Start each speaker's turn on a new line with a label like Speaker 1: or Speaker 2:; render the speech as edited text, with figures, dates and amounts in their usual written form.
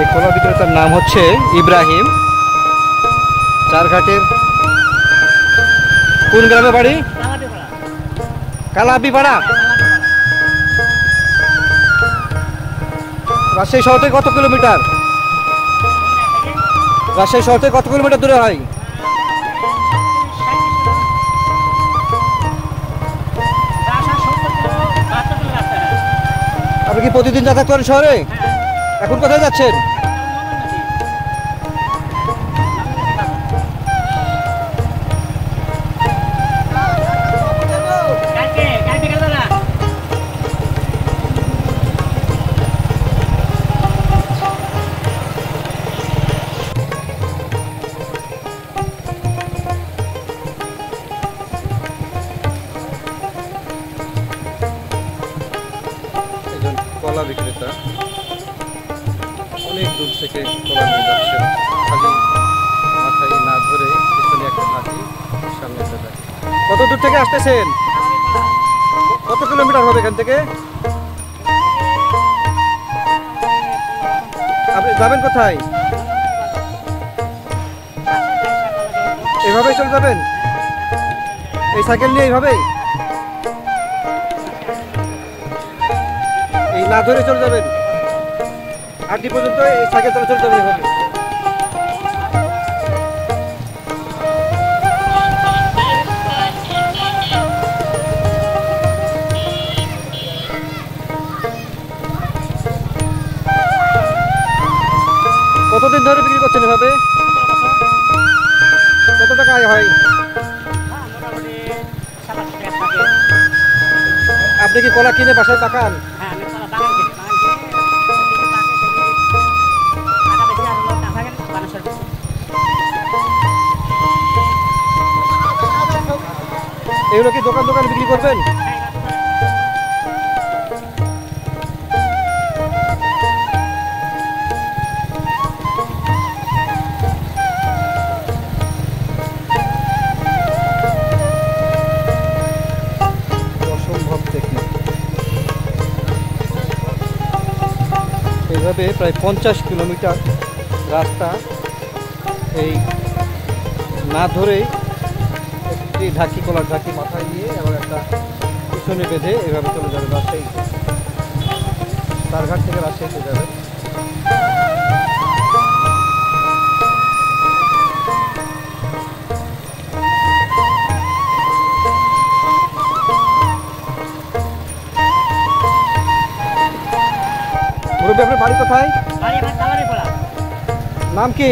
Speaker 1: এই কলা বিক্রেতার নাম হচ্ছে ইব্রাহিম। চারঘাটের কোন গ্রামে বাড়ি? কালাবিপাড়া। রাজশাহী শহর থেকে কত কিলোমিটার? রাজশাহী শহর থেকে কত কিলোমিটার দূরে হয়? আপনি কি প্রতিদিন যাতায়াত করেন শহরে? এখন কোথায় যাচ্ছেন? কলা বিক্রেতা অনেক দূর থেকে কলা নিয়ে যাচ্ছেন, খালি মাথায় না ধরে পিছনে একটা হাতি সামনে যায়। কত দূর থেকে আসতেছেন? কত কিলোমিটার হবে এখান থেকে? আপনি যাবেন কোথায়? এইভাবেই চলে যাবেন? এই সাইকেল নিয়ে এইভাবেই না ধরে চলে যাবেন? আটটি পর্যন্ত এই সাইকেল চলে চলে যাবেন এভাবে? কতদিন ধরে বিক্রি করছেন এভাবে? কত টাকা আয় হয়? আপনি কি কলা কিনে বাসায় পাকান? এগুলো কি দোকান দোকান বিক্রি করবেন? অসম্ভব টেকনিক। এইভাবে প্রায় 50 কিলোমিটার রাস্তা এই না ধরেই একটি ঝাঁকি, কলার ঝাঁকি মাথায় নিয়ে এবং একটা পিছনে বেঁধে এভাবে চলে যাবে রাজশাহী। চারঘাট থেকে রাজশাহীতে যাবে। মুরব্বী, আপনার বাড়ি কোথায়? নাম কি?